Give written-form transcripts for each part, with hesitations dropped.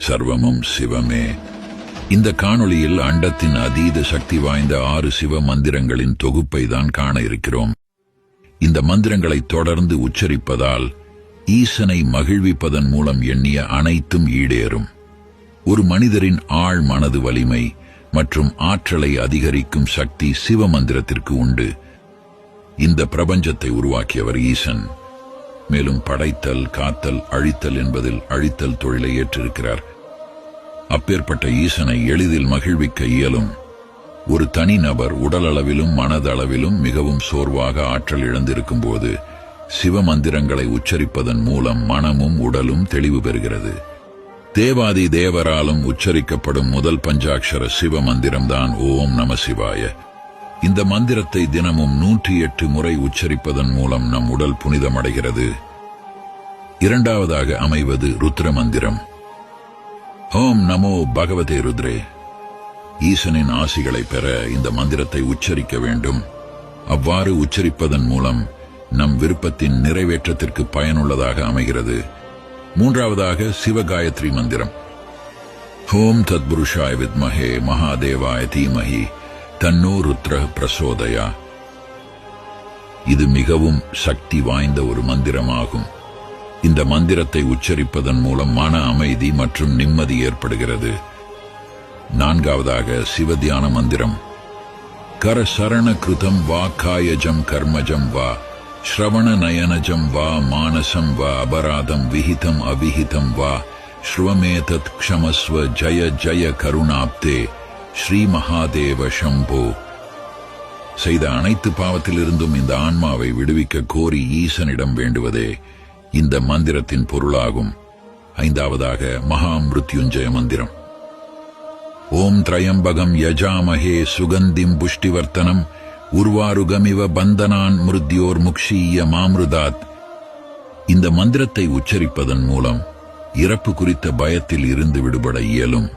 சர்வமும் சிவமே. இந்த காணொளியில் அண்டத்தின் அதீத சக்தி வாய்ந்த 6 சிவ மந்திரங்களின் தொகுப்பை தான் காண இருக்கிறோம். இந்த மந்திரங்களை தொடர்ந்து உச்சரிப்பதால் ஈசனை மகிழ்விப்பதன் மூலம் எண்ணிய அனைத்தும் ஈடேறும். ஒரு மனிதரின் ஆழ் மனது வலிமை மற்றும் ஆற்றலை அதிகரிக்கும் சக்தி சிவ மந்திரத்திற்கு உண்டு. இந்த பிரபஞ்சத்தை உருவாக்கியவர் ஈசன். மேலும் படைத்தல், காத்தல், அழித்தல் என்பதில் அழித்தல் தொழிலை ஏற்றிருக்கிறார். அப்பேற்பட்ட ஈசனை எளிதில் மகிழ்விக்க இயலும். ஒரு தனி நபர் உடலளவிலும் மனதளவிலும் மிகவும் சோர்வாக ஆற்றல் இழந்திருக்கும் போது சிவ மந்திரங்களை உச்சரிப்பதன் மூலம் மனமும் உடலும் தெளிவு பெறுகிறது. தேவாதி தேவராலும் உச்சரிக்கப்படும் முதல் பஞ்சாட்சர சிவ மந்திரம்தான் ஓம் நம சிவாய. இந்த மந்திரத்தை தினமும் 108 முறை உச்சரிப்பதன் மூலம் நம் உடல் புனிதமடைகிறது. இரண்டாவதாக அமைவது ருத்ர மந்திரம். ஓம் நமோ பகவதே ருத்ரே. ஈசனின் ஆசிகளை பெற இந்த மந்திரத்தை உச்சரிக்க வேண்டும். அவ்வாறு உச்சரிப்பதன் மூலம் நம் விருப்பத்தின் நிறைவேற்றத்திற்கு பயனுள்ளதாக அமைகிறது. மூன்றாவதாக சிவகாயத்ரி மந்திரம். ஓம் தத்புருஷாய வித்மஹே மகாதேவாய தீமஹி தன்னோ ருத்ர பிரசோதயா. இது மிகவும் சக்தி வாய்ந்த ஒரு மந்திரமாகும். இந்த மந்திரத்தை உச்சரிப்பதன் மூலம் மன அமைதி மற்றும் நிம்மதி ஏற்படுகிறது. நான்காவதாக சிவத்தியான மந்திரம். கர சரண கிருதம் வா காயஜம் கர்மஜம் வா ஸ்ரவண நயனஜம் வா மானசம் வா அபராதம் விஹிதம் அவிஹிதம் வா ஸ்ருவமேதத் க்ஷமஸ்வ ஜய ஜய கருணாப்தே ஸ்ரீ மகாதேவ சம்போ. செய்த அனைத்து பாவத்திலிருந்தும் இந்த ஆன்மாவை விடுவிக்க கோரி ஈசனிடம் வேண்டுவதே இந்த மந்திரத்தின் பொருளாகும். ஐந்தாவதாக மகா மிருத்யுஞ்சய மந்திரம். ஓம் திரயம்பகம் யஜாமஹே சுகந்திம் புஷ்டிவர்த்தனம் உர்வாருகமிவ பந்தனான் மிருத்யோர் முக்ஷீய மாமிருதாத். இந்த மந்திரத்தை உச்சரிப்பதன் மூலம் இறப்பு குறித்த பயத்தில் இருந்து விடுபட இயலும்.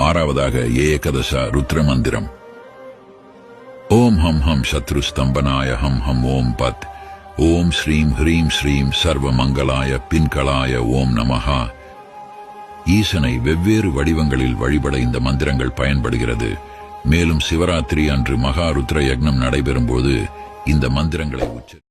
ஆறாவதாக ஏகதச ருத்ர மந்திரம். ஓம் ஹம் ஹம் சத்ரு ஸ்தம்பனாய ஹம் ஹம் ஓம் பத். ஓம் ஸ்ரீம் ஹ்ரீம் ஸ்ரீம் சர்வ மங்களாய பின்களாய ஓம் நமஹா. ஈசனை வெவ்வேறு வடிவங்களில் வழிபட இந்த மந்திரங்கள் பயன்படுகிறது. மேலும் சிவராத்திரி அன்று மகா ருத்ர யக்னம் நடைபெறும் போது இந்த மந்திரங்களை உச்சரி